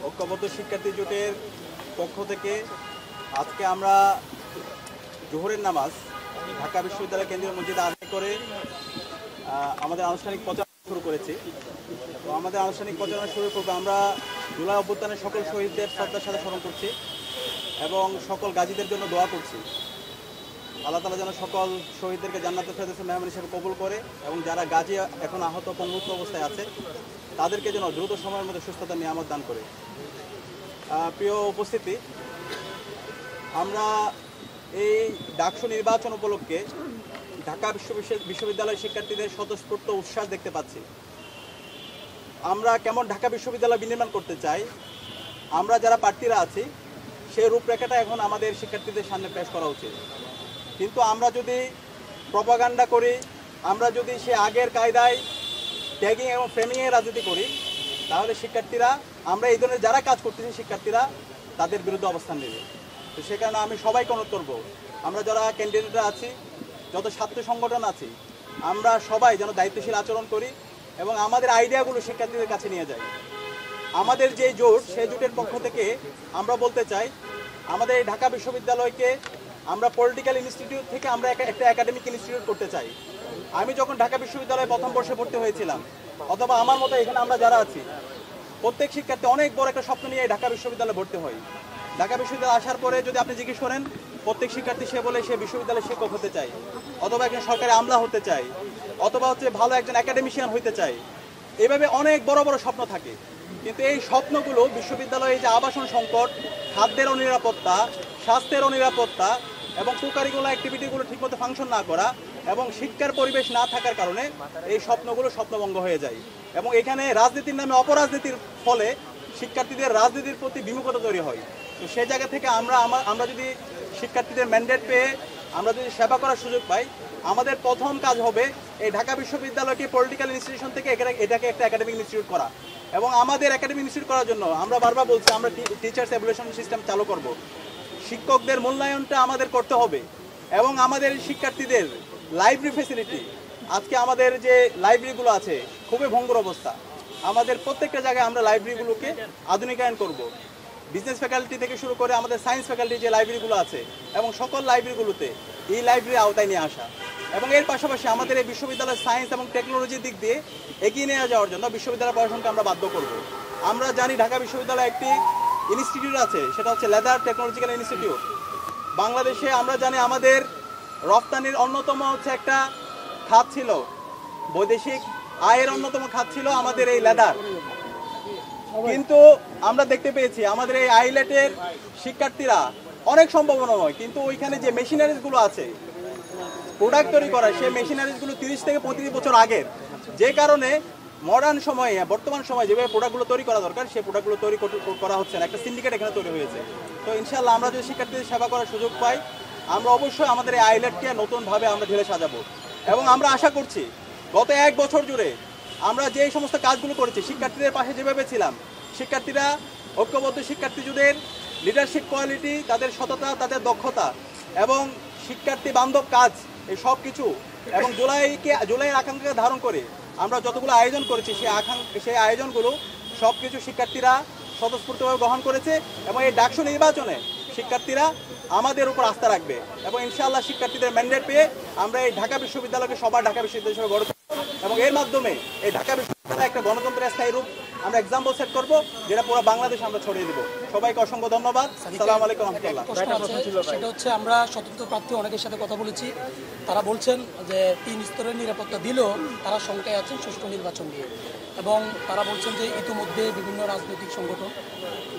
ঐক্যবদ্ধ শিক্ষার্থী জোটের পক্ষ থেকে আজকে আমরা জোহরের নামাজ ঢাকা বিশ্ববিদ্যালয় কেন্দ্রীয় মসজিদে আদায় করে আমাদের আনুষ্ঠানিক প্রচারণা শুরু করেছি। তো আমাদের আনুষ্ঠানিক প্রচারণা শুরু করবো আমরা জুলাই অভ্যুত্থানের সকল শহীদদের শ্রদ্ধার সাথে স্মরণ করছি এবং সকল গাজীদের জন্য দোয়া করছি। আল্লাহ তাআলা যেন সকল শহীদদেরকে জান্নাতুল ফেরদৌসের মেহমান হিসেবে কবুল করে এবং যারা গাজী এখন আহত পঙ্গুত্ব অবস্থায় আছে তাদেরকে যেন দ্রুত সময়ের মধ্যে সুস্থতা নিয়ামত দান করে। প্রিয় উপস্থিতি, আমরা এই ডাকসু নির্বাচন উপলক্ষে ঢাকা বিশ্ববিদ্যালয় শিক্ষার্থীদের স্বতঃস্ফূর্ত উচ্ছ্বাস দেখতে পাচ্ছি। আমরা কেমন ঢাকা বিশ্ববিদ্যালয় বিনির্মাণ করতে চাই, আমরা যারা প্রার্থীরা আছি সেই রূপরেখাটা এখন আমাদের শিক্ষার্থীদের সামনে পেশ করা উচিত। কিন্তু আমরা যদি প্রপাগান্ডা করি, আমরা যদি সে আগের কায়দায় ট্যাগিং এবং ফ্রেমিংয়ের রাজনীতি করি, তাহলে শিক্ষার্থীরা আমরা এই ধরনের যারা কাজ করতেছি শিক্ষার্থীরা তাদের বিরুদ্ধে অবস্থান নেবে। তো সে কারণে আমি সবাইকে অনুরোধ করব, আমরা যারা ক্যান্ডিডেটরা আছি, যত ছাত্র সংগঠন আছি, আমরা সবাই যেন দায়িত্বশীল আচরণ করি এবং আমাদের আইডিয়াগুলো শিক্ষার্থীদের কাছে নিয়ে যাই। আমাদের যে জোট, সেই জোটের পক্ষ থেকে আমরা বলতে চাই, আমাদের এই ঢাকা বিশ্ববিদ্যালয়কে আমরা পলিটিক্যাল ইনস্টিটিউট থেকে আমরা একটা একাডেমিক ইনস্টিটিউট করতে চাই। আমি যখন ঢাকা বিশ্ববিদ্যালয়ে প্রথম বর্ষে ভর্তি হয়েছিলাম, অথবা আমার মতো এখানে আমরা যারা আছি, প্রত্যেক শিক্ষার্থী অনেক বড় একটা স্বপ্ন নিয়ে ঢাকা বিশ্ববিদ্যালয়ে ভর্তি হয়। ঢাকা বিশ্ববিদ্যালয়ে আসার পরে যদি আপনি জিজ্ঞেস করেন, প্রত্যেক শিক্ষার্থী সে বলে সে বিশ্ববিদ্যালয়ের শিক্ষক হতে চায়, অথবা একজন সরকারি আমলা হতে চায়, অথবা ভালো একজন একাডেমিশিয়ান হতে চায়। এভাবে অনেক বড় বড় স্বপ্ন থাকে। কিন্তু এই স্বপ্নগুলো বিশ্ববিদ্যালয়ে যে আবাসন সংকট, খাদ্যের অনিরাপত্তা, স্বাস্থ্যের অনিরাপত্তা এবং কোকারিকুলার অ্যাক্টিভিটিগুলো ঠিকমতো ফাংশন না করা এবং শিক্ষার পরিবেশ না থাকার কারণে এই স্বপ্নগুলো স্বপ্নভঙ্গ হয়ে যায়। এবং এখানে রাজনীতির নামে অপরাজনীতির ফলে শিক্ষার্থীদের রাজনীতির প্রতি বিমুখতা তৈরি হয়। তো সেই জায়গা থেকে আমরা যদি শিক্ষার্থীদের ম্যান্ডেট পেয়ে আমরা যদি সেবা করার সুযোগ পাই, আমাদের প্রথম কাজ হবে এই ঢাকা বিশ্ববিদ্যালয়কে পলিটিক্যাল ইনস্টিটিউশন থেকে এটাকে একটা একাডেমিক ইনস্টিটিউট করা। এবং আমাদের একাডেমিক ইনস্টিটিউট করার জন্য আমরা বারবার বলছি, আমরা টিচার্স এভ্যালুয়েশন সিস্টেম চালু করব। শিক্ষকদের মূল্যায়নটা আমাদের করতে হবে এবং আমাদের শিক্ষার্থীদের লাইব্রেরি ফ্যাসিলিটি, আজকে আমাদের যে লাইব্রেরিগুলো আছে খুবই ভঙ্গুর অবস্থা। আমাদের প্রত্যেকটা জায়গায় আমরা লাইব্রেরিগুলোকে আধুনিকায়ন করব। বিজনেস ফ্যাকাল্টি থেকে শুরু করে আমাদের সায়েন্স ফ্যাকাল্টি যে লাইব্রেরিগুলো আছে এবং সকল লাইব্রেরিগুলোতে এই লাইব্রেরি আওতায় নিয়ে আসা এবং এর পাশাপাশি আমাদের এই বিশ্ববিদ্যালয়ের সায়েন্স এবং টেকনোলজির দিক দিয়ে এগিয়ে নিয়ে যাওয়ার জন্য বিশ্ববিদ্যালয় প্রশাসনকে আমরা বাধ্য করব। আমরা জানি ঢাকা বিশ্ববিদ্যালয়ে একটি ইনস্টিটিউট আছে, সেটা হচ্ছে লেদার টেকনোলজিক্যাল ইনস্টিটিউট। বাংলাদেশে আমরা জানি আমাদের রপ্তানির অন্যতম একটা খাত ছিল, বৈদেশিক আয়ের অন্যতম খাত ছিল আমাদের এই লেদার। কিন্তু আমরা দেখতে পেয়েছি আমাদের এই আইলেটের শিক্ষার্থীরা অনেক সম্ভাবনাময়, কিন্তু ওইখানে যে মেশিনারিজগুলো আছে প্রোডাক্ট তৈরি করা, সেই মেশিনারিজগুলো 30 থেকে 35 বছর আগের, যে কারণে মডার্ন সময়ে বর্তমান সময়ে যেভাবে প্রোডাক্টগুলো তৈরি করা দরকার সেই প্রোডাক্টগুলো তৈরি করা হচ্ছে না। একটা সিন্ডিকেট এখানে তৈরি হয়েছে। তো ইনশাআল্লাহ আমরা যদি শিক্ষার্থীদের সেবা করার সুযোগ পাই, আমরা অবশ্যই আমাদের এই আইলেটকে নতুনভাবে আমরা ঢেলে সাজাবো। এবং আমরা আশা করছি গত 1 বছর জুড়ে আমরা যে সমস্ত কাজগুলো করেছি, শিক্ষার্থীদের পাশে যেভাবে ছিলাম, শিক্ষার্থীরা ঐক্যবদ্ধ শিক্ষার্থীদের লিডারশিপ কোয়ালিটি, তাদের সততা, তাদের দক্ষতা এবং শিক্ষার্থী বান্ধব কাজ, এই সব কিছু এবং জুলাইয়ের আকাঙ্ক্ষাকে ধারণ করে আমরা যতগুলো আয়োজন করেছি সেই আয়োজনগুলো সব কিছু শিক্ষার্থীরা স্বতঃস্ফূর্তভাবে গ্রহণ করেছে এবং এই ডাকসু নির্বাচনে শিক্ষার্থীরা আমাদের উপর আস্থা রাখবে এবং ইনশাআল্লাহ শিক্ষার্থীদের ম্যান্ডেট পেয়ে আমরা এই ঢাকা বিশ্ববিদ্যালয়কে সবার ঢাকা বিশ্ববিদ্যালয় হিসেবে গড়ে তুলব এবং এর মাধ্যমে এই ঢাকা বিশ্ববিদ্যালয় একটা গণতন্ত্রের স্থায়ী রূপ আমরা এক্সাম্পল সেট করব, যেটা পুরো বাংলাদেশ আমরা ছড়িয়ে দেব। সবাইকে অসংখ্য ধন্যবাদ। আসসালামু আলাইকুম রহমতুল্লাহ। সেটা হচ্ছে আমরা স্বতন্ত্র প্রার্থী অনেকের সাথে কথা বলেছি, তারা বলছেন যে 3 স্তরের নিরাপত্তা দিলেও তারা শঙ্কায় আছেন সুষ্ঠু নির্বাচন নিয়ে। এবং তারা বলছেন যে ইতিমধ্যে বিভিন্ন রাজনৈতিক সংগঠন,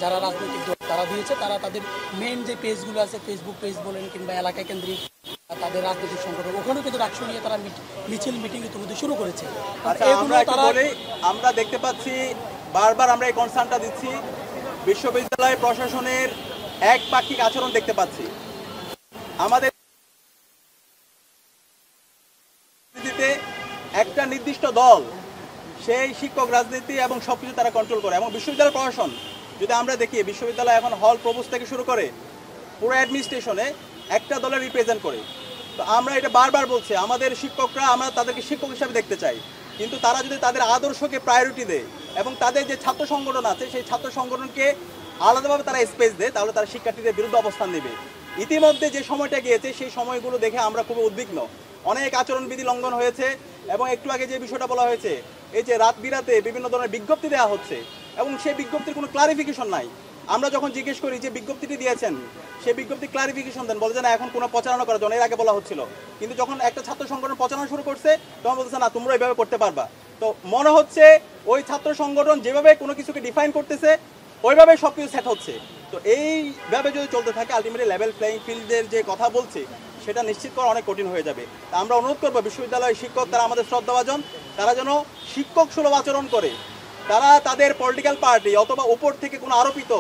যারা রাজনৈতিক দল তারা দিয়েছে, তারা তাদের মেইন যে পেজগুলো আছে, ফেসবুক পেজ বলেন কিংবা এলাকা কেন্দ্রিক তাদের রাজনৈতিক সংগঠন, ওখানেও কিন্তু ডাকসু নিয়ে তারা মিছিল মিটিং ইতিমধ্যে শুরু করেছে। আমরা দেখতে পাচ্ছি বারবার আমরা এই কনসার্নটা দিচ্ছি, বিশ্ববিদ্যালয় প্রশাসনের একপাক্ষিক আচরণ দেখতে পাচ্ছি। আমাদের একটা নির্দিষ্ট দল সেই শিক্ষক রাজনীতি এবং সবকিছু তারা কন্ট্রোল করে এবং বিশ্ববিদ্যালয় প্রশাসন যদি আমরা দেখি, বিশ্ববিদ্যালয় এখন হল প্রভোস্ট থেকে শুরু করে পুরো অ্যাডমিনিস্ট্রেশনে একটা দলের রিপ্রেজেন্ট করে। তো আমরা এটা বারবার বলছি, আমাদের শিক্ষকরা আমরা তাদেরকে শিক্ষক হিসাবে দেখতে চাই। কিন্তু তারা যদি তাদের আদর্শকে প্রায়োরিটি দেয় এবং তাদের যে ছাত্র সংগঠন আছে সেই ছাত্র সংগঠনকে আলাদাভাবে তারা স্পেস দেয়, তাহলে তারা শিক্ষার্থীদের বিরুদ্ধে অবস্থান নেবে। ইতিমধ্যে যে সময়টা গিয়েছে সেই সময়গুলো দেখে আমরা খুবই উদ্বিগ্ন। অনেক আচরণবিধি লঙ্ঘন হয়েছে এবং একটু আগে যে বিষয়টা বলা হয়েছে, এই যে রাত বিরাতে বিভিন্ন ধরনের বিজ্ঞপ্তি দেওয়া হচ্ছে এবং সেই বিজ্ঞপ্তির কোনো ক্লারিফিকেশন নাই। আমরা যখন জিজ্ঞেস করি যে বিজ্ঞপ্তিটি দিয়েছেন সেই বিজ্ঞপ্তি ক্লারিফিকেশন দেন, বলে যে না এখন কোনো প্রচারণা করার জন্য, এর আগে বলা হচ্ছিল। কিন্তু যখন একটা ছাত্র সংগঠন প্রচারণা শুরু করছে তখন বলতেছে না তোমরা এইভাবে করতে পারবা। তো মনে হচ্ছে ওই ছাত্র সংগঠন যেভাবে কোনো কিছুকে ডিফাইন করতেছে ওইভাবে সব কিছু সেট হচ্ছে। তো এইভাবে যদি চলতে থাকে আলটিমেটলি লেভেল প্লেইং ফিল্ডের যে কথা বলছে সেটা নিশ্চিত করা অনেক কঠিন হয়ে যাবে। তা আমরা অনুরোধ করবো বিশ্ববিদ্যালয়ের শিক্ষক, তারা আমাদের শ্রদ্ধাভাজন, তারা যেন শিক্ষক সুলভ আচরণ করে। তারা তাদের পলিটিক্যাল পার্টি অথবা উপর থেকে কোনো আরোপিত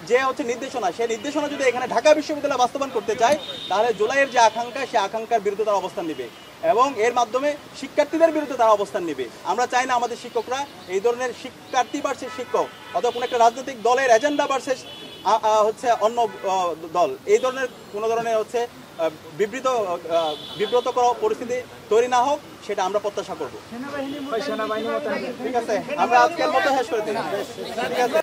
যে হচ্ছে নির্দেশনা, সেই নির্দেশনা যদি এখানে ঢাকা বিশ্ববিদ্যালয় বাস্তবায়ন করতে চায় তাহলে জুলাইয়ের যে আকাঙ্ক্ষা সেই আকাঙ্ক্ষার বিরুদ্ধে তারা অবস্থান নেবে এবং এর মাধ্যমে শিক্ষার্থীদের বিরুদ্ধে তারা অবস্থান নেবে। আমরা চাই না আমাদের শিক্ষকরা এই ধরনের শিক্ষার্থী ভার্সেস শিক্ষক অথবা কোনো একটা রাজনৈতিক দলের এজেন্ডা ভার্সেস হচ্ছে অন্য দল, এই ধরনের কোনো ধরনের হচ্ছে বিব্রতকর পরিস্থিতি তৈরি না হোক, সেটা আমরা প্রত্যাশা করবো। ঠিক আছে, আমরা আজকের মতো শেষ করে দিই। ঠিক আছে।